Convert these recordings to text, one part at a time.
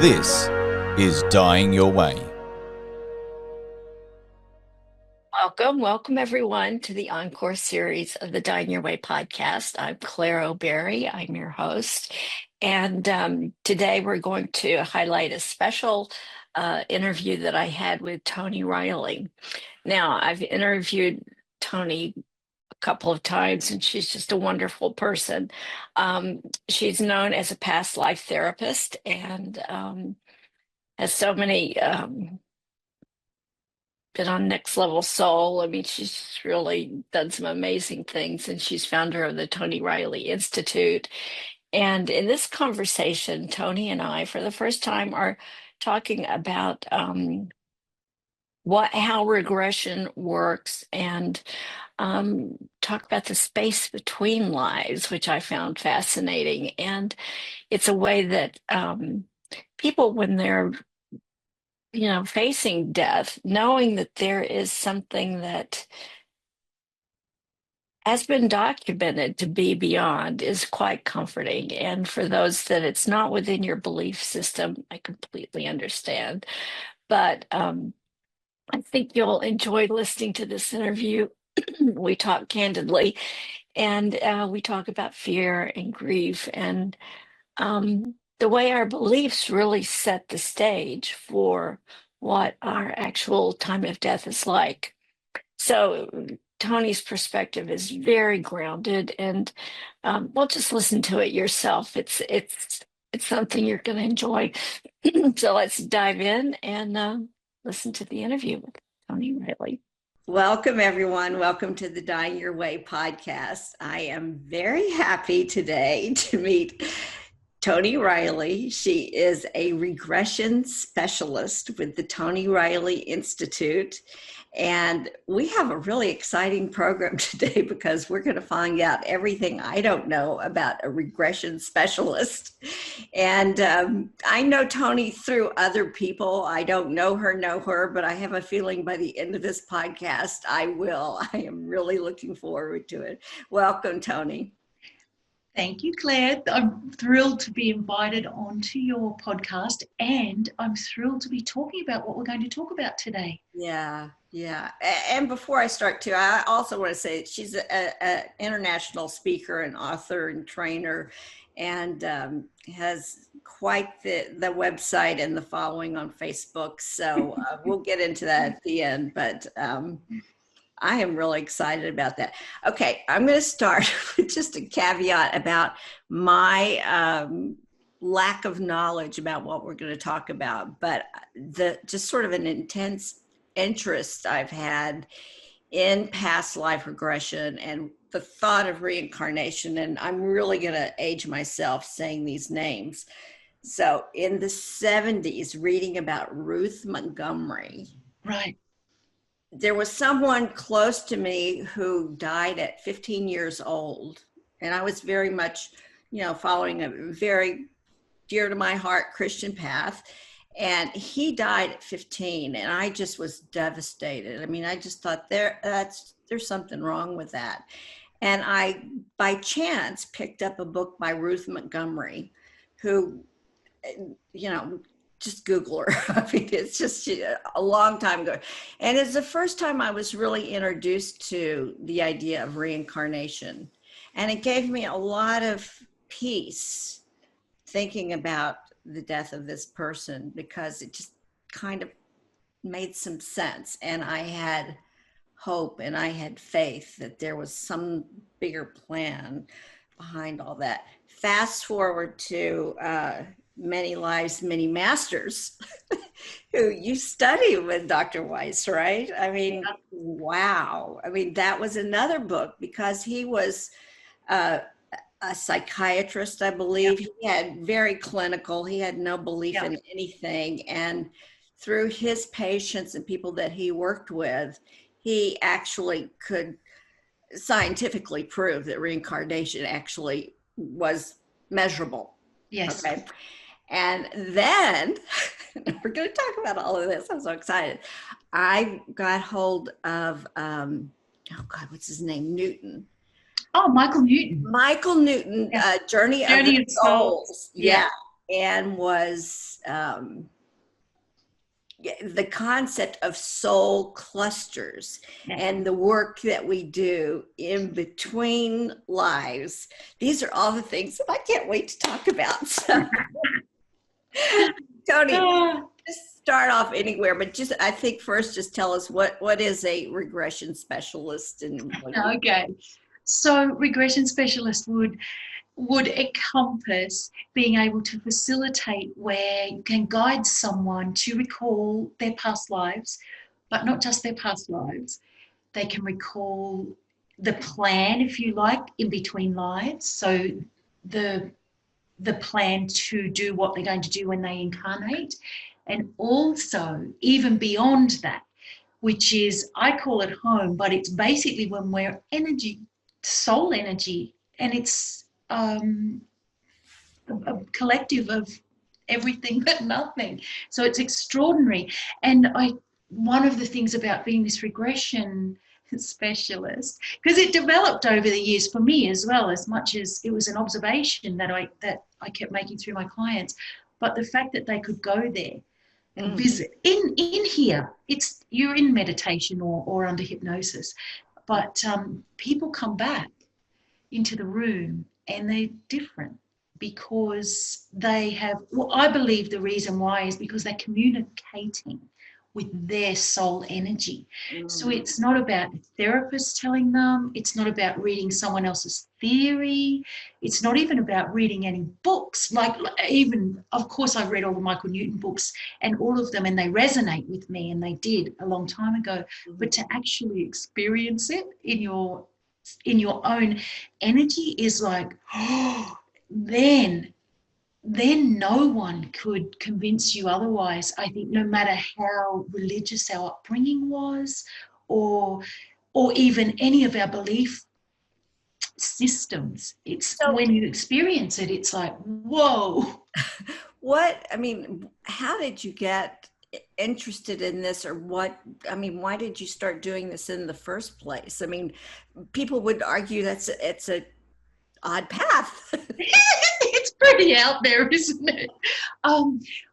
This is Dying Your Way. Welcome everyone to the Encore series of the Dying Your Way podcast. I'm Claire O'Berry, I'm your host, and today we're going to highlight a special interview that I had with Toni Reilly. Now, I've interviewed Toni a couple of times, and she's just a wonderful person. She's known as a past life therapist and has so many been on Next Level Soul. I mean, she's really done some amazing things, and she's founder of the Toni Reilly Institute. And in this conversation, Toni and I, for the first time, are talking about how regression works, and talk about the space between lives, which I found fascinating. And it's a way that people, when they're facing death, knowing that there is something that has been documented to be beyond is quite comforting. And for those that it's not within your belief system, I completely understand. But I think you'll enjoy listening to this interview. We talk candidly, and we talk about fear and grief and the way our beliefs really set the stage for what our actual time of death is like. So Toni's perspective is very grounded, and well, just listen to it yourself. It's something you're going to enjoy. So let's dive in and listen to the interview with Toni Reilly. Welcome, everyone. Welcome to the Dying Your Way podcast. I am very happy today to meet Toni Reilly. She is a regression specialist with the Toni Reilly Institute. And we have a really exciting program today because we're going to find out everything I don't know about a regression specialist. And I know Toni through other people. I don't know her, but I have a feeling by the end of this podcast, I will. I am really looking forward to it. Welcome, Toni. Thank you, Claire. I'm thrilled to be invited onto your podcast, and I'm thrilled to be talking about what we're going to talk about today. Yeah. And before I start too, I also want to say that she's an international speaker and author and trainer, and has quite the website and the following on Facebook. So we'll get into that at the end, but I am really excited about that. Okay, I'm going to start with just a caveat about my lack of knowledge about what we're going to talk about, but just sort of an intense interest I've had in past life regression and the thought of reincarnation. And I'm really going to age myself saying these names. So in the 70s, reading about Ruth Montgomery. Right. There was someone close to me who died at 15 years old. And I was very much, following a very dear to my heart Christian path. And he died at 15, and I just was devastated. I mean, I just thought there's something wrong with that. And I, by chance, picked up a book by Ruth Montgomery, who, just Google her. I mean, it's just a long time ago. And it's the first time I was really introduced to the idea of reincarnation. And it gave me a lot of peace thinking about the death of this person, because it just kind of made some sense. And I had hope and I had faith that there was some bigger plan behind all that. Fast forward to Many Lives, Many Masters, who you study with Dr. Weiss, right? I mean, wow. I mean, that was another book, because he was a psychiatrist, I believe. Yep. He had very clinical, he had no belief in anything. And through his patients and people that he worked with, he actually could scientifically prove that reincarnation actually was measurable. Yes. Okay. And then we're going to talk about all of this. I'm so excited. I got hold of, what's his name? Newton. Oh, Michael Newton. Journey of Souls. Yeah. and was the concept of soul clusters and the work that we do in between lives. These are all the things that I can't wait to talk about. So, Toni, just start off anywhere, but just, I think first, just tell us what is a regression specialist and Okay. So regression specialist would encompass being able to facilitate where you can guide someone to recall their past lives, but not just their past lives. They can recall the plan, if you like, in between lives. So the plan to do what they're going to do when they incarnate. And also, even beyond that, which is, I call it home, but it's basically when we're energy, soul energy, and it's a collective of everything but nothing. So it's extraordinary. And one of the things about being this regression specialist, because it developed over the years for me as well, as much as it was an observation that I kept making through my clients, but the fact that they could go there and visit in here, you're in meditation or under hypnosis, but people come back into the room and they're different because they have, well, I believe the reason why is because they're communicating with their soul energy. So it's not about a therapist telling them, it's not about reading someone else's theory, it's not even about reading any books, like even, of course, I've read all the Michael Newton books and all of them, and they resonate with me, and they did a long time ago, but to actually experience it in your own energy is like, oh, then no one could convince you otherwise. I think no matter how religious our upbringing was, or even any of our belief systems, it's when you experience it, it's like, whoa. How did you get interested in this, or why did you start doing this in the first place? I mean, people would argue it's a odd path. It's pretty out there, isn't it?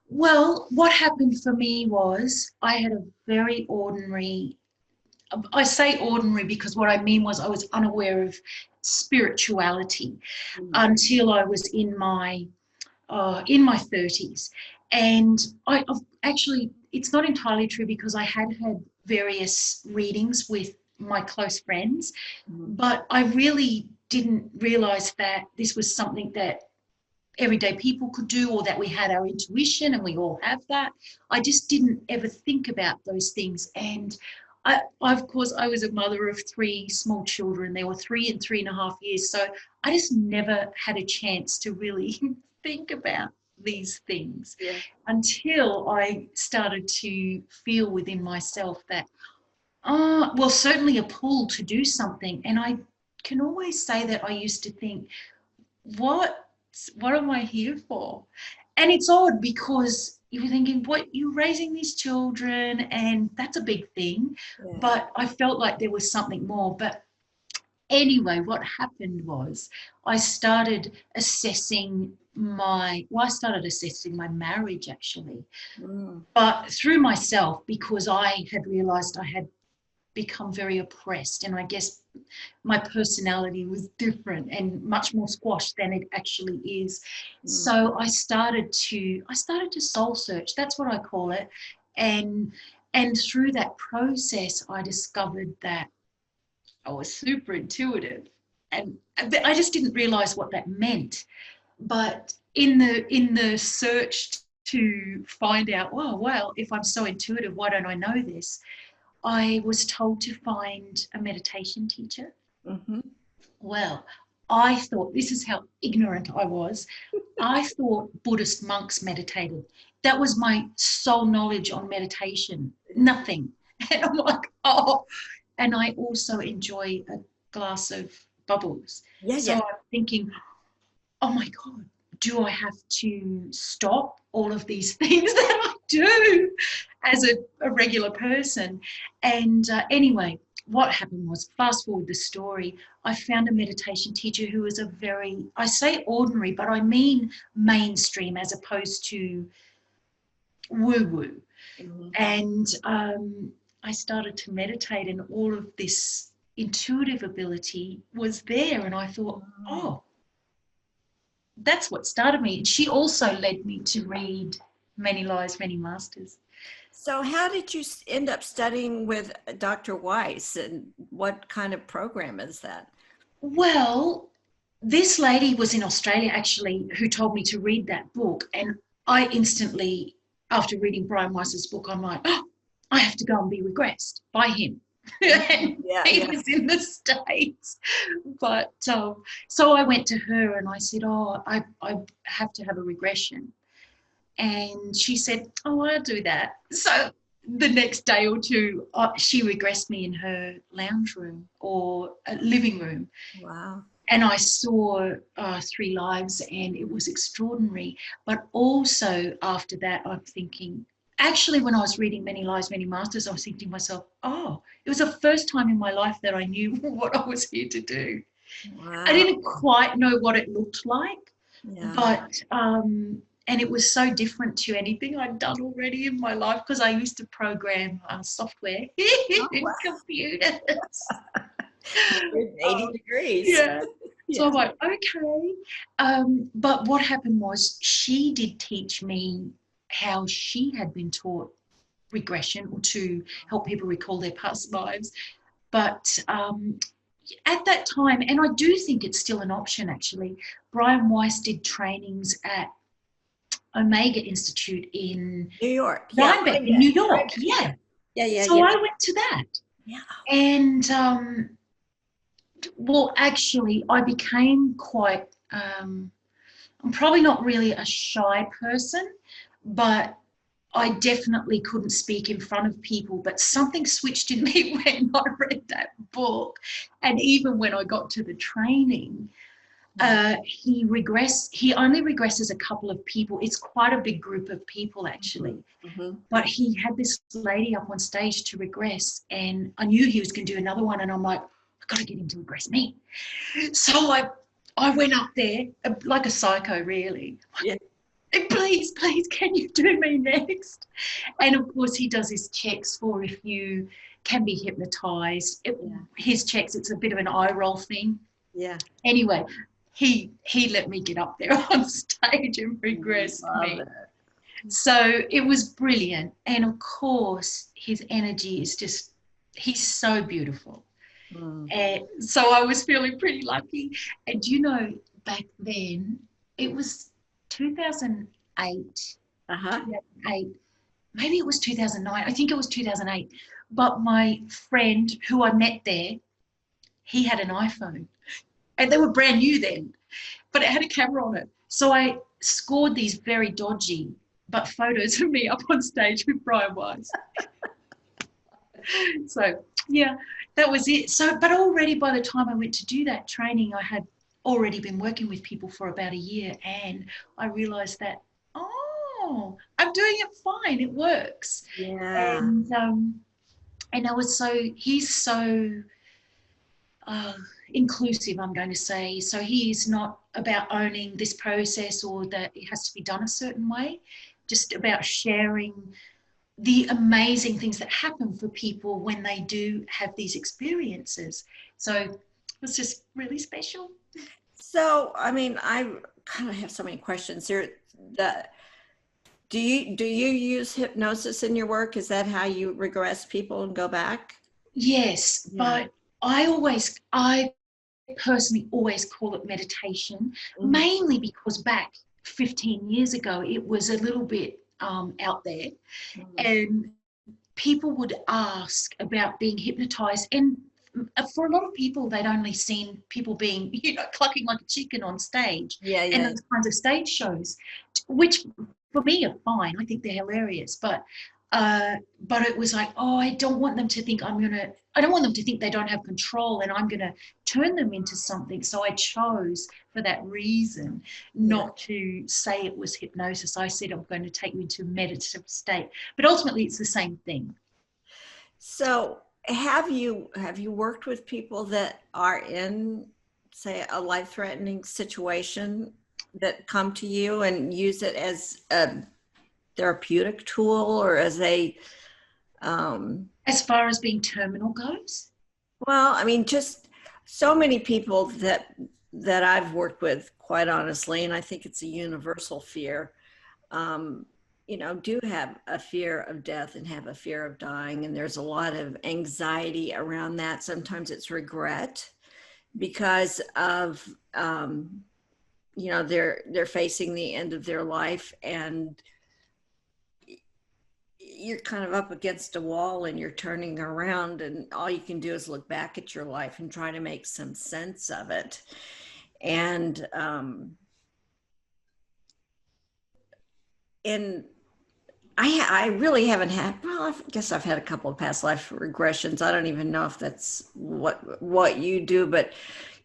Well, what happened for me was I had a very ordinary, I say ordinary because what I mean was I was unaware of spirituality until I was in my 30s. And I've actually, it's not entirely true because I had various readings with my close friends, but I really didn't realize that this was something that everyday people could do, or that we had our intuition, and we all have that. I just didn't ever think about those things. And of course, I was a mother of 3 small children. They were 3 and 3.5 years. So I just never had a chance to really think about these things until I started to feel within myself that, certainly a pull to do something. And I can always say that I used to think, what am I here for? And it's odd because you were thinking, you're raising these children, and that's a big thing. Yeah. But I felt like there was something more. But anyway, what happened was I started assessing my marriage, actually, but through myself, because I had realized I had become very oppressed, and I guess my personality was different and much more squashed than it actually is. So I started to soul search, that's what I call it, and through that process I discovered that I was super intuitive, and I just didn't realize what that meant. But in the search to find out, well, if I'm so intuitive, why don't I know this? I was told to find a meditation teacher. Well, I thought, this is how ignorant I was, I thought Buddhist monks meditated. That was my sole knowledge on meditation, nothing. And I'm like, and I also enjoy a glass of bubbles. So I'm thinking, oh my God, do I have to stop all of these things that I do as a regular person? And anyway, what happened was, fast forward the story, I found a meditation teacher who was a very, I say ordinary, but I mean mainstream as opposed to woo-woo. And I started to meditate, and all of this intuitive ability was there. And I thought, oh, that's what started me. She also led me to read Many Lives, Many Masters. So how did you end up studying with Dr. Weiss, and what kind of program is that? Well, this lady was in Australia actually who told me to read that book, and I instantly, after reading Brian Weiss's book, I'm like, oh, I have to go and be regressed by him. He was in the States. But so I went to her and I said, oh, I have to have a regression. And she said, oh, I'll do that. So the next day or two, she regressed me in her lounge room or living room. Wow. And I saw 3 lives, and it was extraordinary. But also after that, I'm thinking, actually, when I was reading Many Lives, Many Masters, I was thinking to myself, oh, it was the first time in my life that I knew what I was here to do. Wow. I didn't quite know what it looked like, but and it was so different to anything I'd done already in my life, because I used to program software in computers. 80 degrees. Yeah. So I'm like, okay. But what happened was, she did teach me how she had been taught regression, or to help people recall their past lives. But at that time, and I do think it's still an option actually, Brian Weiss did trainings at Omega Institute in New York. Rhinebeck, in New York. Yeah. So I went to that. Yeah. And well, actually, I became quite, I'm probably not really a shy person, but I definitely couldn't speak in front of people. But something switched in me when I read that book. And even when I got to the training, he only regresses a couple of people. It's quite a big group of people actually. But he had this lady up on stage to regress, and I knew he was going to do another one, and I'm like, I've got to get him to regress me. So I went up there like a psycho, really. Yeah. Please, can you do me next? And of course he does his checks for if you can be hypnotized. His checks, it's a bit of an eye roll thing. Yeah. Anyway, he let me get up there on stage and regress me. So it was brilliant. And of course, his energy is just, he's so beautiful. And so I was feeling pretty lucky. And you know, back then, it was 2008, 2008, maybe it was 2009. I think it was 2008. But my friend who I met there, he had an iPhone. And they were brand new then, but it had a camera on it. So I scored these very dodgy but photos of me up on stage with Brian Weiss. So yeah, that was it. So, but already by the time I went to do that training, I had already been working with people for about a year, and I realized that, oh, I'm doing it fine. It works. Yeah. And I was he's so inclusive, I'm going to say. So he is not about owning this process or that it has to be done a certain way, just about sharing the amazing things that happen for people when they do have these experiences. So it was just really special. So, I mean, I kind of have so many questions here. Do you use hypnosis in your work? Is that how you regress people and go back? Yes, but I personally always call it meditation, mainly because back 15 years ago, it was a little bit out there, and people would ask about being hypnotized, and for a lot of people, they'd only seen people being, clucking like a chicken on stage, and those kinds of stage shows, which for me are fine. I think they're hilarious, but it was like, oh, I don't want them to think I don't want them to think they don't have control and I'm going to turn them into something. So I chose for that reason not to say it was hypnosis. I said, I'm going to take you into a meditative state, but ultimately it's the same thing. So Have you worked with people that are in, say, a life-threatening situation that come to you and use it as a therapeutic tool or as a As far as being terminal goes? well, I mean, just so many people that I've worked with, quite honestly, and I think it's a universal fear, um, do have a fear of death and have a fear of dying. And there's a lot of anxiety around that. Sometimes it's regret because of, they're facing the end of their life, and you're kind of up against a wall and you're turning around, and all you can do is look back at your life and try to make some sense of it. And and I really haven't had, well, I guess I've had a couple of past life regressions. I don't even know if that's what you do, but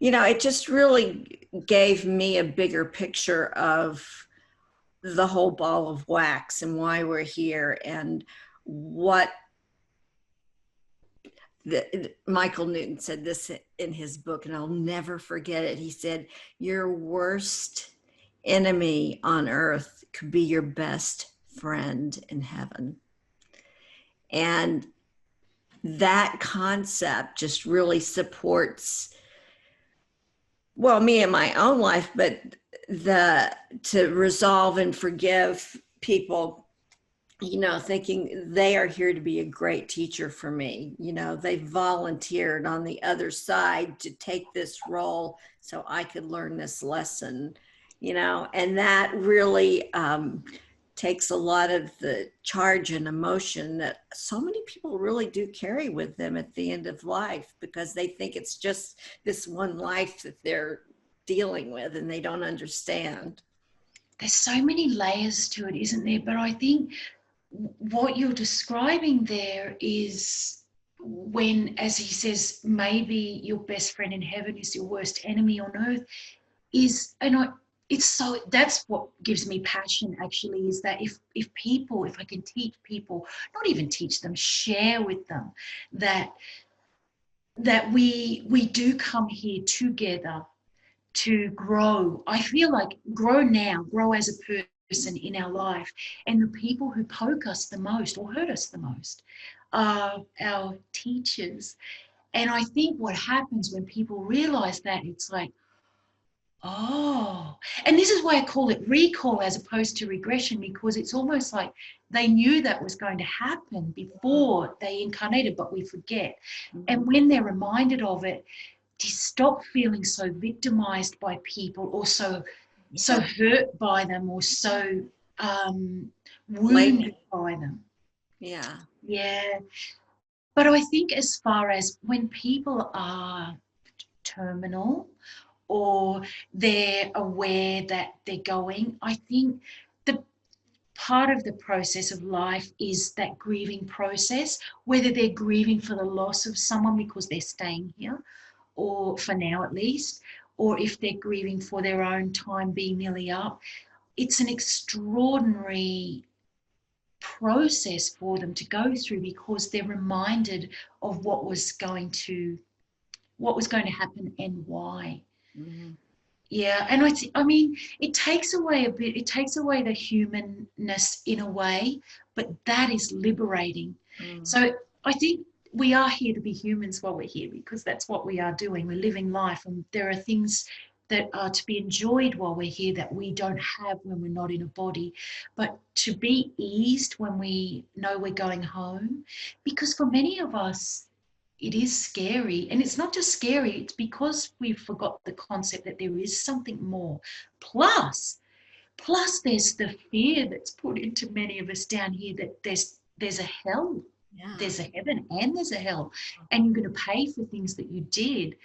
it just really gave me a bigger picture of the whole ball of wax and why we're here, and what Michael Newton said this in his book, and I'll never forget it. He said, your worst enemy on earth could be your best friend in heaven. And that concept just really supports, well, me in my own life, but to resolve and forgive people, thinking they are here to be a great teacher for me. They volunteered on the other side to take this role so I could learn this lesson, and that really takes a lot of the charge and emotion that so many people really do carry with them at the end of life, because they think it's just this one life that they're dealing with and they don't understand. There's so many layers to it, isn't there? But I think what you're describing there is when, as he says, maybe your best friend in heaven is your worst enemy on earth, that's what gives me passion, actually, is that if I can teach people, not even teach them, share with them that we do come here together to grow. I feel like grow as a person in our life. And the people who poke us the most or hurt us the most are our teachers. And I think what happens when people realize that, it's like, oh, and this is why I call it recall as opposed to regression, because it's almost like they knew that was going to happen before they incarnated, but we forget. And when they're reminded of it, to stop feeling so victimized by people, or so hurt by them, or so wounded by them. Yeah. But I think as far as when people are terminal, or they're aware that they're going, I think the part of the process of life is that grieving process, whether they're grieving for the loss of someone because they're staying here, or for now at least, or if they're grieving for their own time being nearly up. It's an extraordinary process for them to go through, because they're reminded of what was going to happen and why. Yeah, and I mean, it takes away the humanness in a way, but that is liberating. So I think we are here to be humans while we're here, because that's what we are doing. We're living life, and there are things that are to be enjoyed while we're here that we don't have when we're not in a body. But to be eased when we know we're going home, because for many of us, it is scary. And it's not just scary, it's because we've forgot the concept that there is something more. Plus there's the fear that's put into many of us down here that there's a hell. Yeah. There's a heaven and there's a hell, and you're going to pay for things that you did.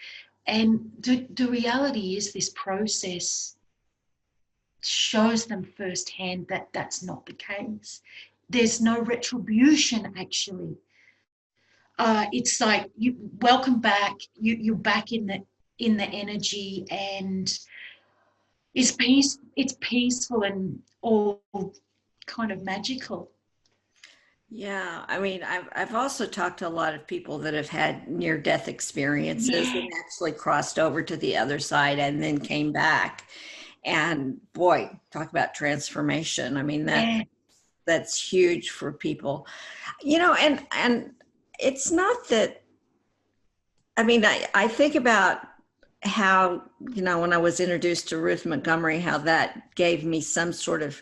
And the reality is, this process shows them firsthand that that's not the case. There's no retribution, actually. It's like, you welcome back. You're back in the energy, and it's peaceful and all kind of magical. Yeah, I mean, I've also talked to a lot of people that have had near-death experiences Yeah, and actually crossed over to the other side and then came back. And boy, talk about transformation. I mean, yeah, that's huge for people. And it's not that, I mean, I think about how, when I was introduced to Ruth Montgomery, how that gave me some sort of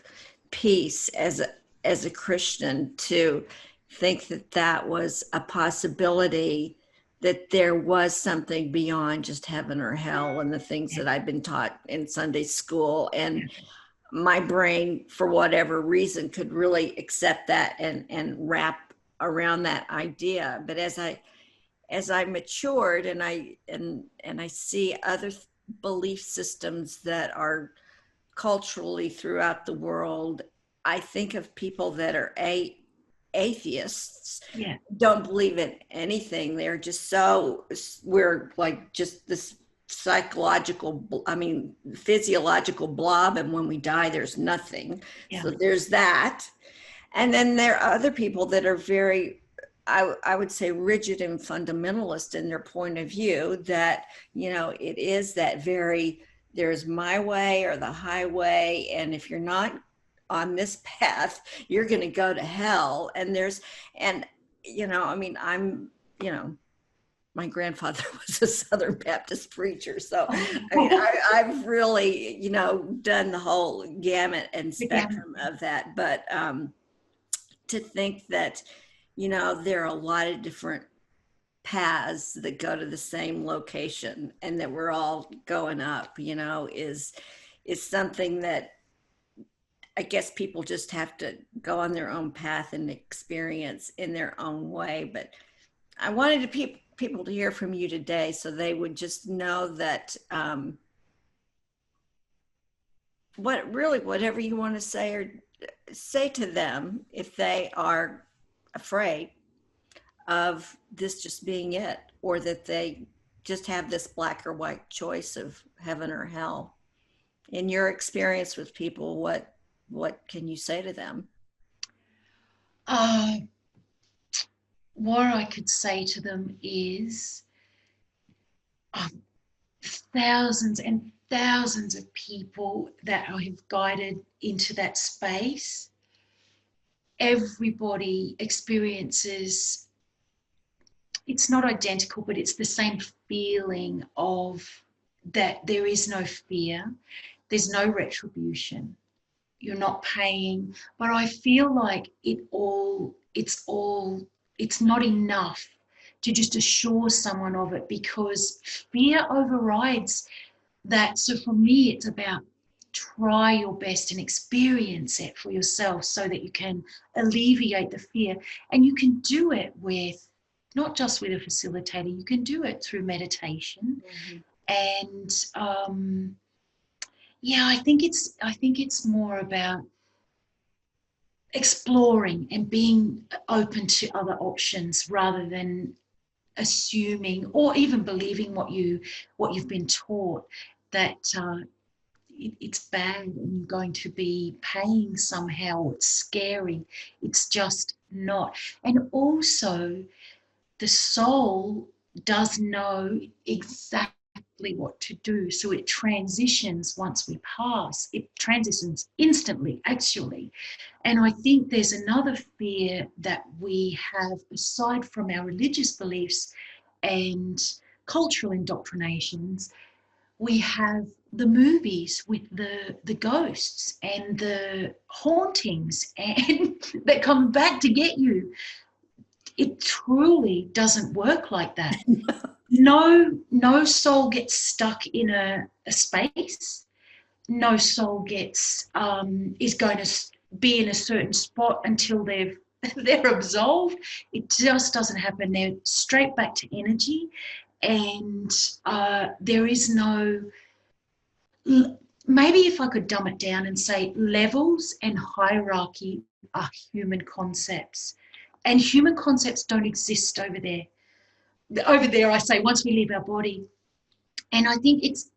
peace as a Christian, to think that that was a possibility, that there was something beyond just heaven or hell and the things yeah, that I've been taught in Sunday school. yeah. And my brain, for whatever reason, could really accept that and wrap around that idea. But as I matured, and I see other belief systems that are culturally throughout the world, I think of people that are atheists, Yeah. don't believe in anything. They're just so, we're like just this psychological, I mean, physiological blob, and when we die, there's nothing. Yeah. So there's that. And then there are other people that are very, I would say, rigid and fundamentalist in their point of view, that, it is that very, there's my way or the highway. And if you're not on this path, you're going to go to hell. And, I mean, my grandfather was a Southern Baptist preacher. So I mean, I've really, done the whole gamut and spectrum of that. But to think that, there are a lot of different paths that go to the same location, and that we're all going up, is something that I guess people just have to go on their own path and experience in their own way. But I wanted people to hear from you today, so they would just know that whatever you want to say, or say to them, if they are afraid of this just being it, or that they just have this black or white choice of heaven or hell. In your experience with people, what can you say to them? Uh, what I could say to them is thousands and thousands of people that I have guided into that space. Everybody experiences, it's not identical, but it's the same feeling of that there is no fear, there's no retribution, you're not paying. But I feel like it's not enough to just assure someone of it, because fear overrides that. So for me, it's about try your best and experience it for yourself so that you can alleviate the fear. And you can do it with, not just with a facilitator, you can do it through meditation. And yeah, I think it's more about exploring and being open to other options, rather than assuming or even believing what you've been taught, that it's bad and you're going to be paying somehow, it's scary. It's just not. And also, the soul does know exactly what to do. So it transitions once we pass. It transitions instantly, actually. And I think there's another fear that we have, aside from our religious beliefs and cultural indoctrinations. We have the movies with the ghosts and the hauntings and that come back to get you. It truly doesn't work like that. No soul gets stuck in a space. No soul gets is going to be in a certain spot until they're absolved. It just doesn't happen. They're straight back to energy, and there is no. Maybe if I could dumb it down and say levels and hierarchy are human concepts, and human concepts don't exist over there. Over there, I say, once we leave our body. And I think it's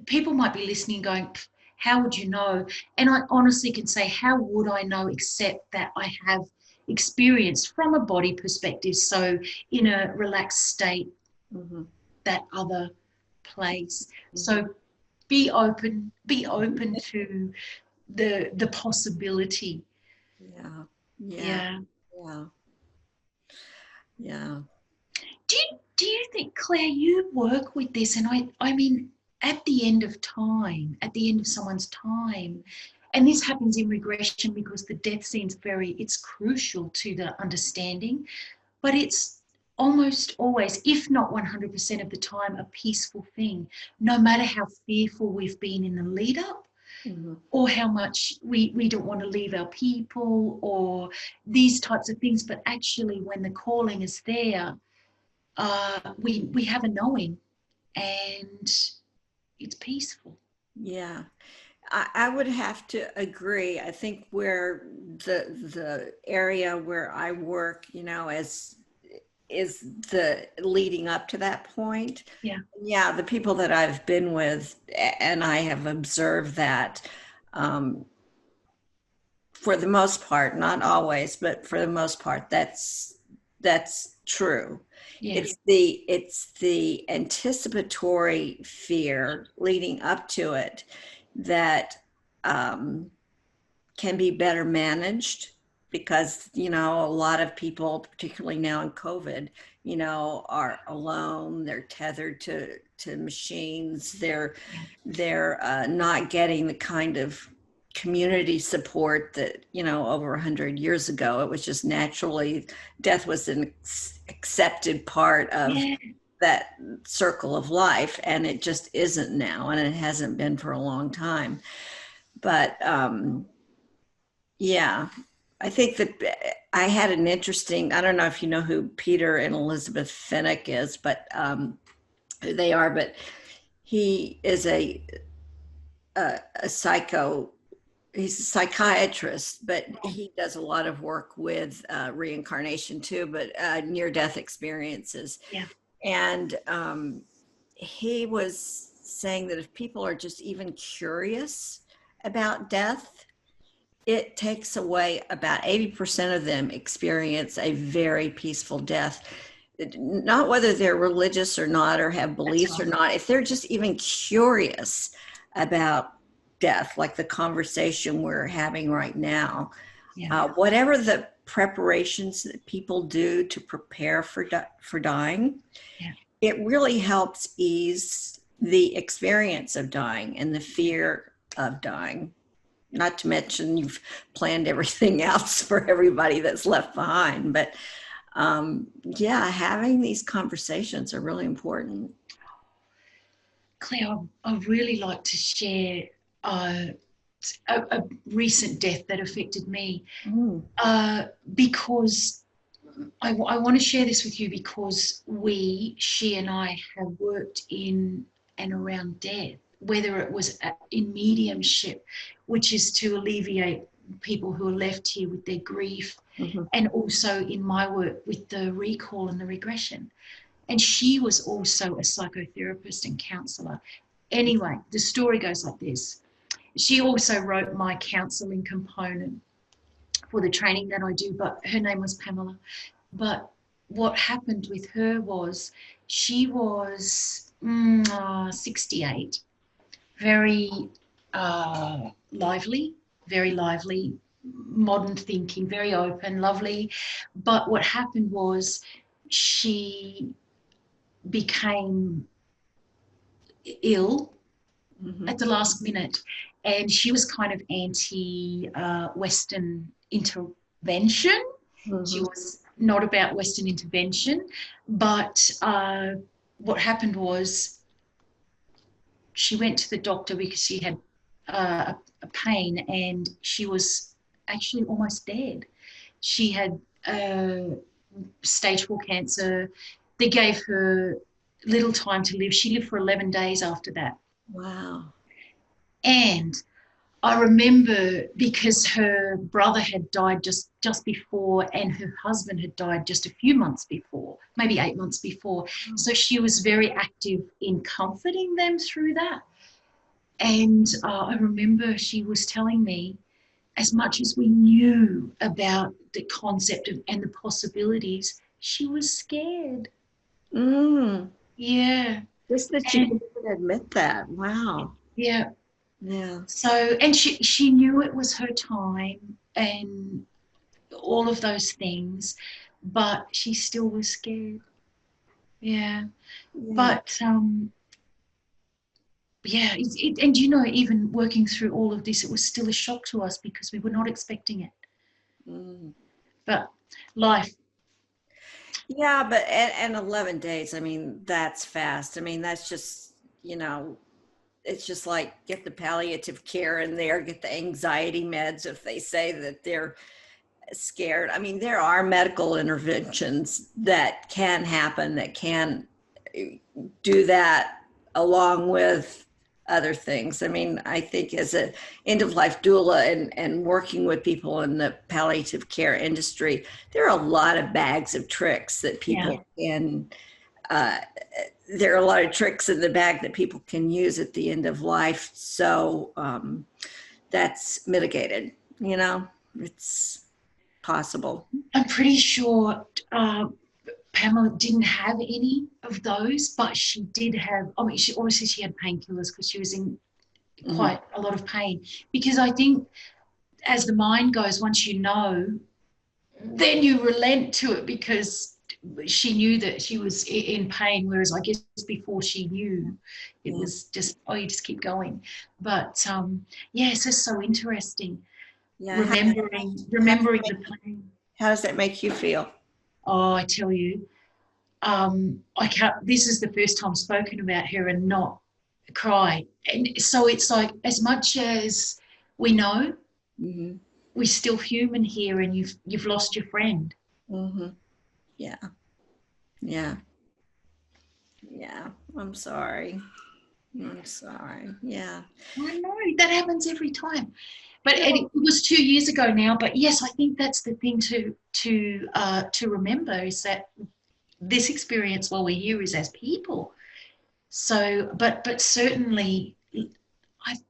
people might be listening going, how would you know? And I honestly can say, how would I know, except that I have experienced from a body perspective. So in a relaxed state, that other place. So be open to the possibility. Yeah. Do you think, Claire, you work with this, and I mean, at the end of someone's time, and this happens in regression because the death scene's it's crucial to the understanding, but it's almost always, if not 100% of the time, a peaceful thing, no matter how fearful we've been in the lead up, or how much we don't want to leave our people, or these types of things. But actually, when the calling is there, we have a knowing, and it's peaceful. Yeah, I would have to agree. I think where the area where I work, is the leading up to that point. Yeah, the people that I've been with, and I have observed that, for the most part, not always, but for the most part, that's true. Yeah. It's the anticipatory fear leading up to it that can be better managed, because a lot of people, particularly now in COVID, are alone. They're tethered to machines. They're not getting the kind of community support that over 100 years ago. It was just naturally, death was an accepted part of that circle of life, and it just isn't now, and it hasn't been for a long time. But I think that I had an interesting, I don't know if you know who Peter and Elizabeth Finnick is, but who they are, but he is a he's a psychiatrist, but he does a lot of work with reincarnation too, but near-death experiences. Yeah. And he was saying that if people are just even curious about death, it takes away about 80% of them experience a very peaceful death. Not whether they're religious or not, or have beliefs or not, if they're just even curious about death, like the conversation we're having right now, whatever the preparations that people do to prepare for dying, it really helps ease the experience of dying and the fear of dying. Not to mention you've planned everything else for everybody that's left behind. But having these conversations are really important. Claire, I'd really like to share a recent death that affected me, because I want to share this with you, because she and I have worked in and around death, whether it was in mediumship, which is to alleviate people who are left here with their grief, and also in my work with the recall and the regression. And she was also a psychotherapist and counsellor. Anyway, the story goes like this. She also wrote my counselling component for the training that I do, but her name was Pamela. But what happened with her was she was 68, very lively, modern thinking, very open, lovely. But what happened was she became ill at the last minute, and she was kind of anti-Western intervention. She was not about Western intervention, but what happened was she went to the doctor because she had a pain, and she was actually almost dead. She had stage 4 cancer. They gave her little time to live. She lived for 11 days after that. Wow. And I remember, because her brother had died just before, and her husband had died just a few months before, maybe 8 months before. So she was very active in comforting them through that. And I remember she was telling me as much as we knew about the concept of, and the possibilities, she was scared. Mm. Yeah. Just that you couldn't admit that. Wow. Yeah. Yeah. So, and she knew it was her time and all of those things, but she still was scared. Yeah. But yeah, and you know, even working through all of this, it was still a shock to us because we were not expecting it. Mm. But life. Yeah, but and 11 days, I mean, that's fast. I mean, that's just, it's just like get the palliative care in there, get the anxiety meds if they say that they're scared. I mean, there are medical interventions that can happen that can do that along with other things. I mean, I think as an end of life doula and working with people in the palliative care industry, there are a lot of bags of tricks that people can, there are a lot of tricks in the bag that people can use at the end of life. So that's mitigated, it's possible. I'm pretty sure Pamela didn't have any of those, but she did have, I mean, she obviously had painkillers because she was in quite a lot of pain. Because I think as the mind goes, once you know, then you relent to it because she knew that she was in pain, whereas I guess before she knew, it was just, oh, you just keep going. But yeah, it's just so interesting. Yeah. Remembering the pain. How does that make you feel? Oh, I tell you, I can't, this is the first time spoken about her and not cry. And so it's like, as much as we know, we're still human here, and you've lost your friend. Yeah. I'm sorry. Yeah. I know that happens every time. But it was 2 years ago now. But yes, I think that's the thing to remember, is that this experience while we're here is as people. So, but certainly,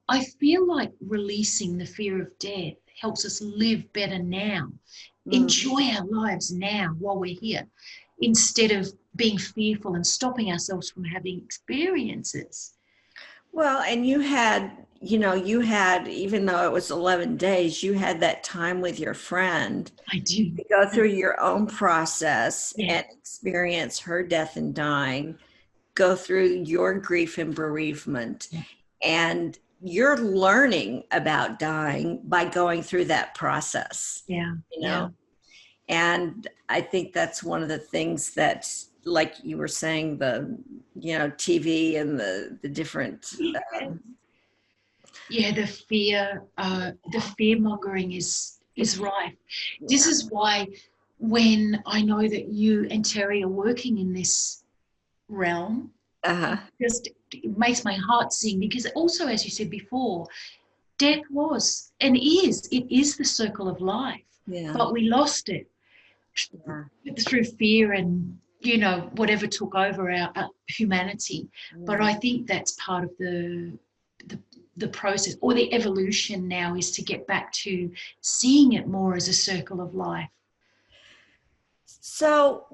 I feel like releasing the fear of death helps us live better now, enjoy our lives now while we're here, instead of being fearful and stopping ourselves from having experiences. Well, and you had, even though it was 11 days, you had that time with your friend. I do. To go through your own process and experience her death and dying, go through your grief and bereavement. And you're learning about dying by going through that process. And I think that's one of the things that, like you were saying, the TV and the different the fear mongering is rife. This is why, when I know that you and Terry are working in this realm, just it makes my heart sing, because also, as you said before, death was and it is the circle of life, but we lost it through fear and whatever took over our humanity. But I think that's part of the process, or the evolution now, is to get back to seeing it more as a circle of life. So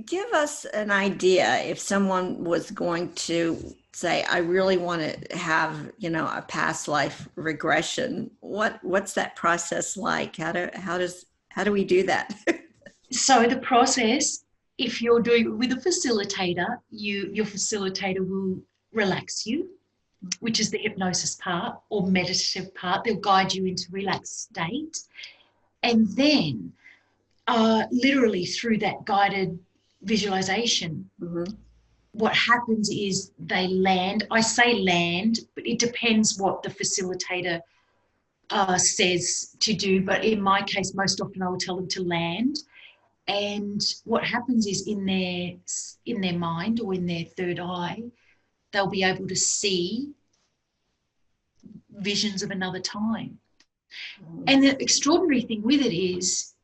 give us an idea, if someone was going to say, I really want to have, a past life regression, what's that process like? How do we do that? So the process, if you're doing it with a facilitator, your facilitator will relax you, which is the hypnosis part or meditative part. They'll guide you into relaxed state. And then literally through that guided visualization, what happens is they land. I say land, but it depends what the facilitator says to do. But in my case, most often I will tell them to land. And what happens is in their mind or in their third eye, they'll be able to see visions of another time. And the extraordinary thing with it is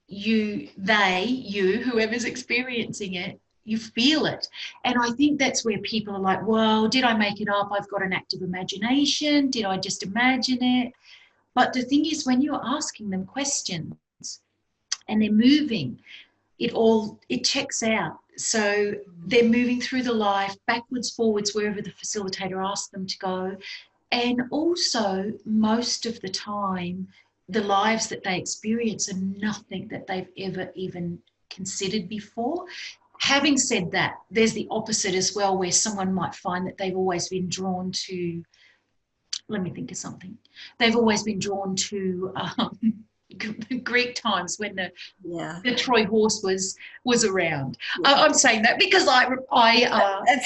whoever's experiencing it, you feel it. And I think that's where people are like, well, did I make it up? I've got an active imagination. Did I just imagine it? But the thing is, when you're asking them questions and they're moving, it checks out. So they're moving through the life, backwards, forwards, wherever the facilitator asks them to go. And also, most of the time, the lives that they experience are nothing that they've ever even considered before. Having said that, there's the opposite as well, where someone might find that they've always been drawn to, let me think of something. They've always been drawn to Greek times when the Troy horse was around. Yeah. I'm saying that because I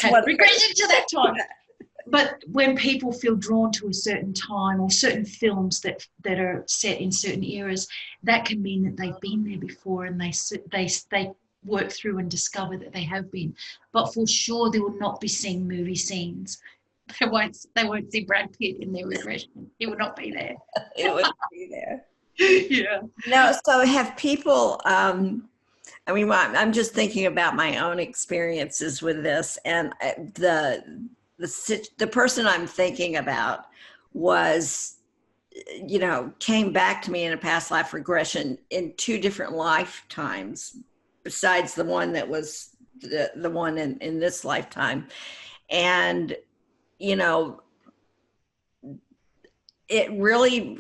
had regression to that time. But when people feel drawn to a certain time or certain films that are set in certain eras, that can mean that they've been there before, and they work through and discover that they have been. But for sure, they will not be seeing movie scenes. They won't see Brad Pitt in their regression. He will not be there. It would be there. Yeah. No, so have people, I'm just thinking about my own experiences with this, and the person I'm thinking about was, came back to me in a past life regression in 2 different lifetimes, besides the one that was the one in this lifetime. And, it really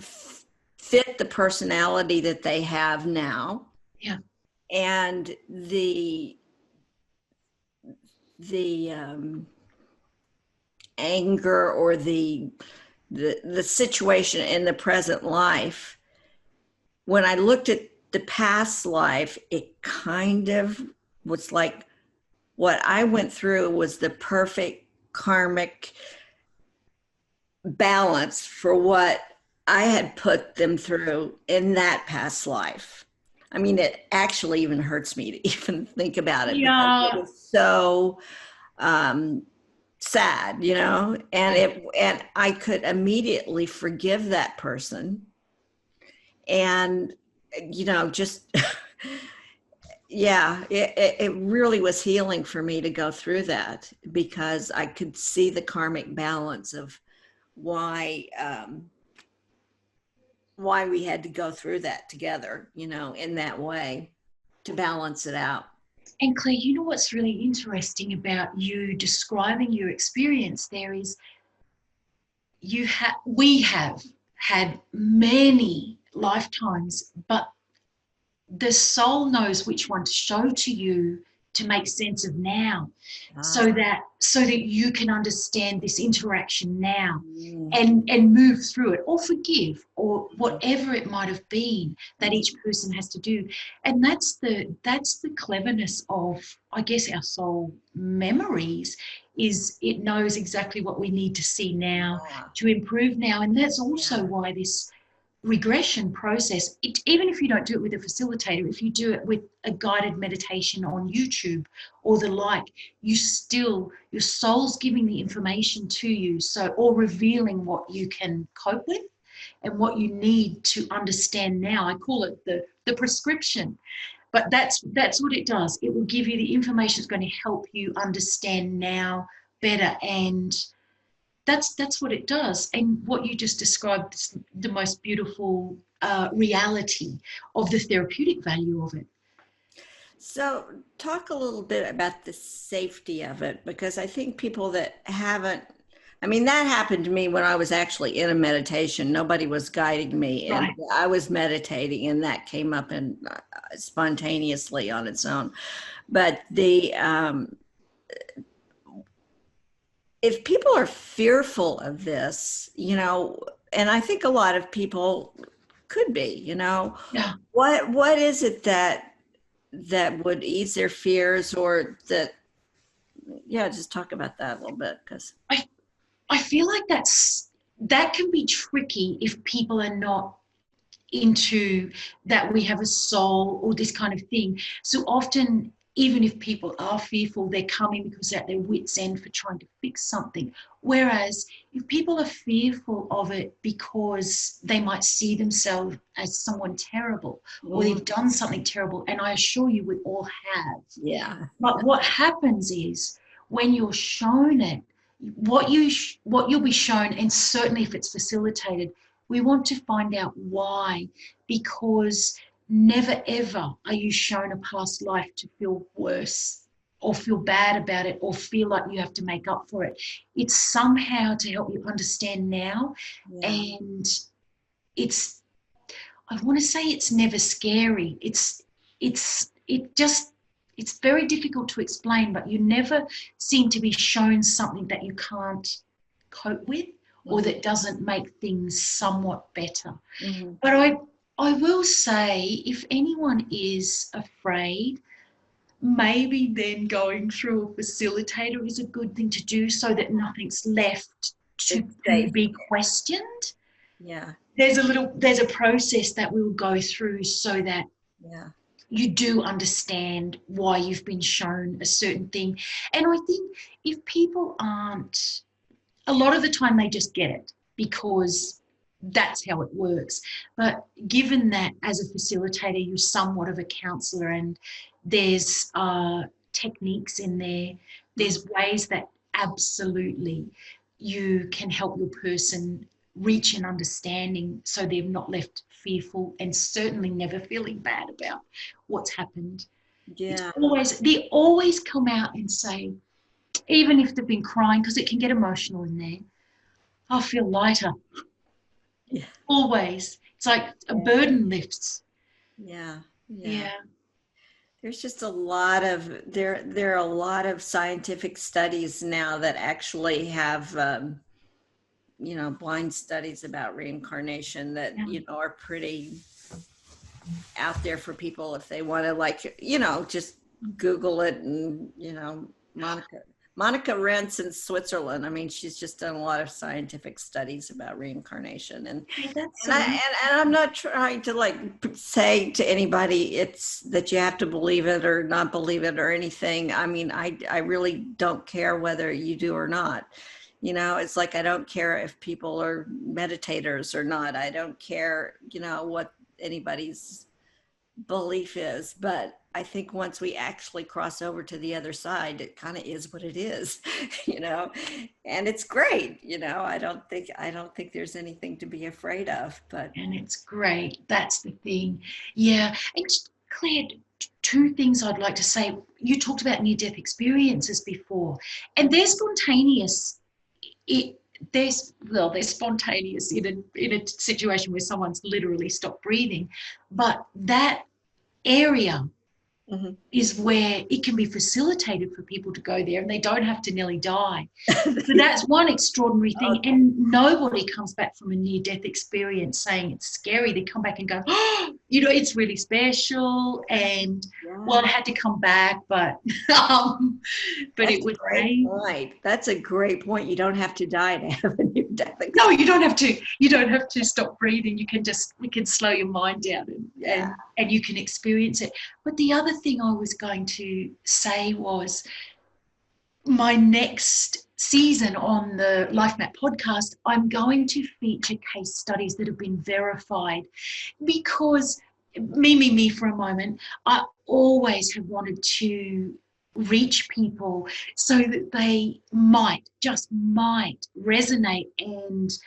fit the personality that they have now. Yeah. And the anger or the situation in the present life, when I looked at the past life, it kind of was like what I went through was the perfect karmic balance for what I had put them through in that past life. I mean, it actually even hurts me to even think about it. Yeah. Because it was so sad, and I could immediately forgive that person. And, just, yeah, it really was healing for me to go through that, because I could see the karmic balance of why we had to go through that together, in that way to balance it out. And Claire, what's really interesting about you describing your experience there is we have had many lifetimes, but the soul knows which one to show to you to make sense of now, so that you can understand this interaction now and move through it, or forgive, or whatever it might have been that each person has to do. And that's the cleverness of, I guess, our soul memories, is it knows exactly what we need to see now to improve now. And that's also why this regression process, even if you don't do it with a facilitator, if you do it with a guided meditation on YouTube or the like, your soul's giving the information to you, or revealing what you can cope with and what you need to understand now. I call it the prescription, but that's what it does. It will give you the information that's going to help you understand now better, and that's what it does. And what you just described is the most beautiful reality of the therapeutic value of it. So talk a little bit about the safety of it, because I think people that haven't, that happened to me when I was actually in a meditation. Nobody was guiding me, and I was meditating, and that came up and spontaneously on its own. But if people are fearful of this, and I think a lot of people could be, what is it that would ease their fears, or that, just talk about that a little bit, because I feel like that can be tricky if people are not into that we have a soul or this kind of thing. So often, even if people are fearful, they're coming because they're at their wits' end for trying to fix something. Whereas if people are fearful of it because they might see themselves as someone terrible, or they've done something terrible, and I assure you we all have. Yeah. But what happens is, when you're shown it, what you'll be shown, and certainly if it's facilitated, We want to find out why, because never ever are you shown a past life to feel worse or feel bad about it or feel like you have to make up for it. It's somehow to help you understand now. Yeah. And it's, I want to say it's never scary. It's very difficult to explain, but you never seem to be shown something that you can't cope with or that doesn't make things somewhat better. Mm-hmm. But I will say, if anyone is afraid, maybe then going through a facilitator is a good thing to do, so that nothing's left to be questioned. Yeah. There's a process that we'll go through so that you do understand why you've been shown a certain thing. And I think if people aren't, a lot of the time they just get it because that's how it works. But given that as a facilitator, you're somewhat of a counsellor, and there's techniques in there, there's ways that absolutely you can help your person reach an understanding so they're not left fearful and certainly never feeling bad about what's happened. Yeah. They always come out and say, even if they've been crying, because it can get emotional in there, I feel lighter. Yeah. Always. It's like a burden lifts. Yeah. There's just a lot of, there are a lot of scientific studies now that actually have, blind studies about reincarnation that, are pretty out there for people if they want to, just Google it. And, Monica Rentz in Switzerland. I mean, she's just done a lot of scientific studies about reincarnation, and I'm not trying to say to anybody it's that you have to believe it or not believe it or anything. I mean, I really don't care whether you do or not. It's like, I don't care if people are meditators or not. I don't care, what anybody's belief is, but I think once we actually cross over to the other side, it kind of is what it is, and it's great. I don't think there's anything to be afraid of, and it's great. That's the thing. Yeah. And Claire, two things I'd like to say. You talked about near-death experiences before, and they're spontaneous. They're spontaneous in a situation where someone's literally stopped breathing, but that area is where it can be facilitated for people to go there and they don't have to nearly die. So that's one extraordinary thing. Okay. And nobody comes back from a near-death experience saying it's scary. They come back and go, oh, it's really special, and well, I had to come back, but it was great. Point. That's a great point. You don't have to die to have a near-death experience. No, you don't have to. You don't have to stop breathing. You can slow your mind down and you can experience it. But the other thing I was going to say was, my next season on the LifeMap podcast, I'm going to feature case studies that have been verified, because me for a moment, I always have wanted to reach people so that they might resonate and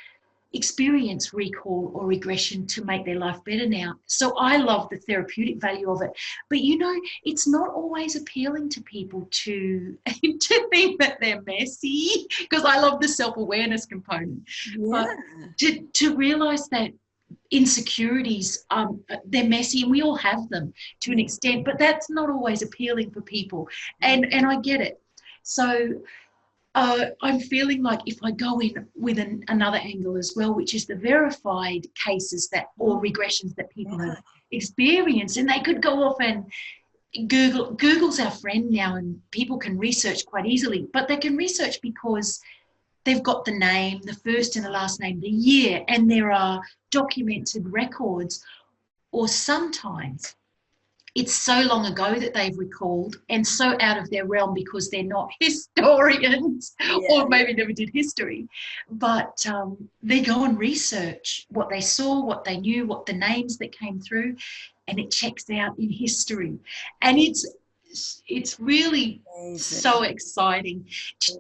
experience recall or regression to make their life better now. So I love the therapeutic value of it. But it's not always appealing to people to think that they're messy, because I love the self-awareness component. Yeah. But to realize that insecurities, they're messy, and we all have them to an extent, but that's not always appealing for people. And I get it. So I'm feeling like if I go in with another angle as well, which is the verified cases or regressions that people have experienced, and they could go off and Google's our friend now, and people can research quite easily, but they can research because they've got the name, the first and the last name, the year, and there are documented records. Or sometimes it's so long ago that they've recalled and so out of their realm because they're not historians or maybe never did history. But they go and research what they saw, what they knew, what the names that came through, and it checks out in history. And it's really so exciting.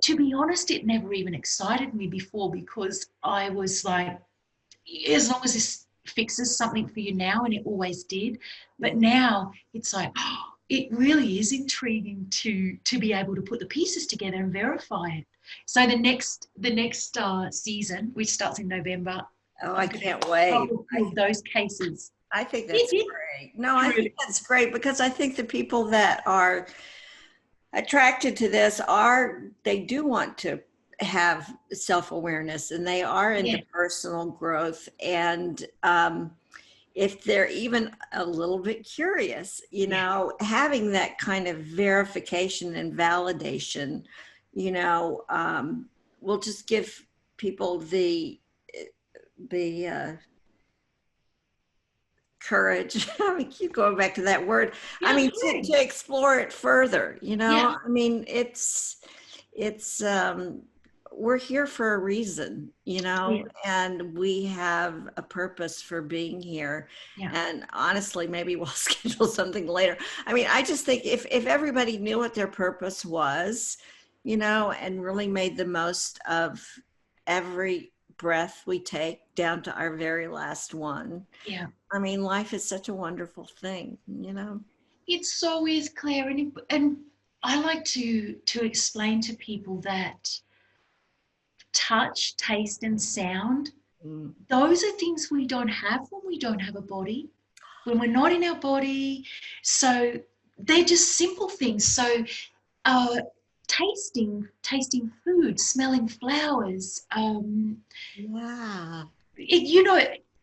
To be honest, it never even excited me before, because I was like, as long as this fixes something for you now, and it always did, but now it's like, oh, it really is intriguing to be able to put the pieces together and verify it. So the next season, which starts in November. Oh, I can't wait. Those cases. I think that's great. No, I think that's great, because I think the people that are attracted to this they do want to have self-awareness, and they are into personal growth. And if they're even a little bit curious, you know, having that kind of verification and validation, you know, will just give people the courage. I keep going back to that word. I mean, to explore it further, you know. I mean, it's we're here for a reason, you know, and we have a purpose for being here. And honestly, maybe we'll schedule something later. I mean, I just think if everybody knew what their purpose was, you know, and really made the most of every breath we take down to our very last one. I mean, life is such a wonderful thing, you know. It so is, Claire, and I like to explain to people that touch, taste, and sound, those are things we don't have when we don't have a body, when we're not in our body. So they're just simple things. So tasting food, smelling flowers, you know,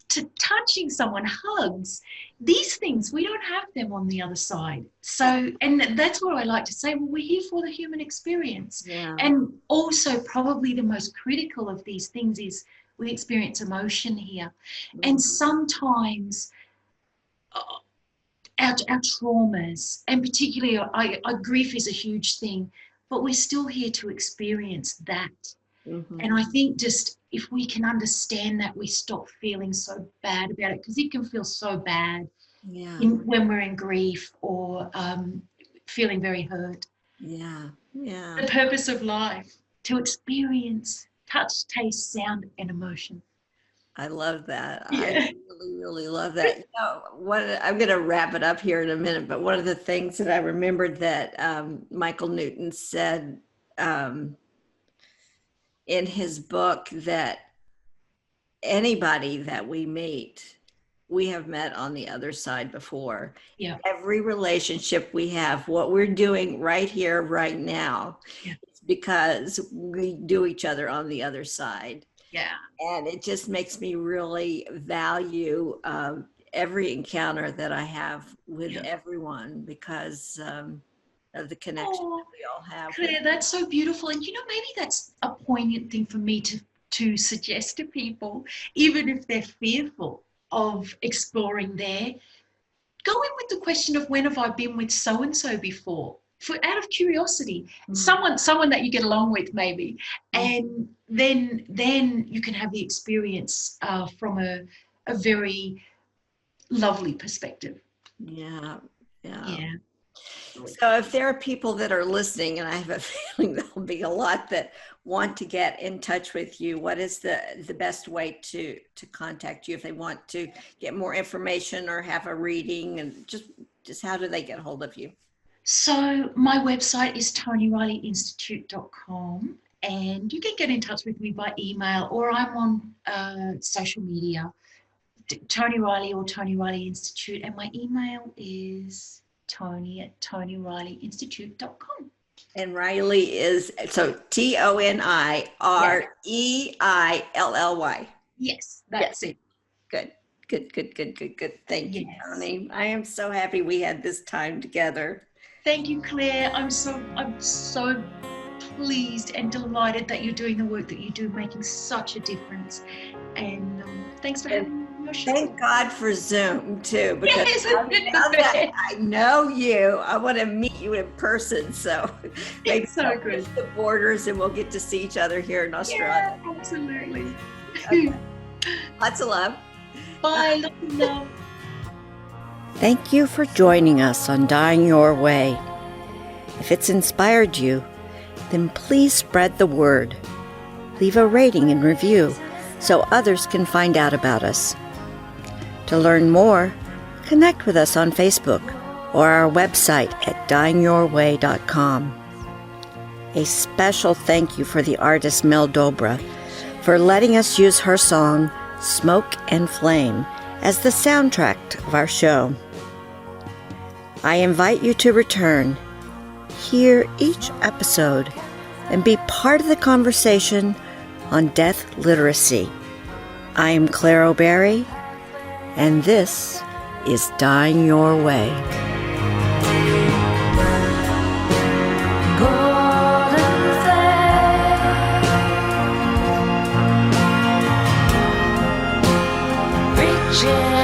to touching someone, hugs, these things, we don't have them on the other side. So, and that's what I like to say, well, we're here for the human experience. And also probably the most critical of these things is we experience emotion here. And sometimes our traumas, and particularly our grief is a huge thing, but we're still here to experience that. And I think just if we can understand that, we stop feeling so bad about it, because it can feel so bad when we're in grief or feeling very hurt. The purpose of life, to experience touch, taste, sound, and emotion. I love that. I really, really love that. You know, I'm going to wrap it up here in a minute, but one of the things that I remembered that Michael Newton said in his book, that anybody that we meet, we have met on the other side before. Every relationship we have, what we're doing right here, right now, is because we do each other on the other side. And it just makes me really value every encounter that I have with everyone, because of the connection that we all have. Claire, that's so beautiful. And you know, maybe that's a poignant thing for me to suggest to people, even if they're fearful of exploring there. Go in with the question of, when have I been with so-and-so before? Out of curiosity, someone that you get along with maybe, and then you can have the experience from a very lovely perspective. So if there are people that are listening, and I have a feeling there'll be a lot that want to get in touch with you, what is the best way to contact you if they want to get more information or have a reading, and just how do they get hold of you? So my website is ToniReillyInstitute.com, and you can get in touch with me by email, or I'm on social media, Toni Reilly or Toni Reilly Institute, and my email is Toni@ToniReillyInstitute.com. And Reilly is, so ToniReilly. Yes, that's it. Good. Thank you, Toni. I am so happy we had this time together. Thank you, Claire. I'm so pleased and delighted that you're doing the work that you do, making such a difference. And thanks for having me on your show. Thank God for Zoom too, because now that I know you, I want to meet you in person. So maybe it's so good. The borders, and we'll get to see each other here in Australia. Yeah, absolutely. Okay. Lots of love. Bye. Love. Thank you for joining us on Dying Your Way. If it's inspired you, then please spread the word. Leave a rating and review so others can find out about us. To learn more, connect with us on Facebook or our website at dyingyourway.com. A special thank you for the artist Mel Dobra for letting us use her song, Smoke and Flame, as the soundtrack of our show. I invite you to return, hear each episode, and be part of the conversation on death literacy. I am Claire O'Berry, and this is Dying Your Way. Reaching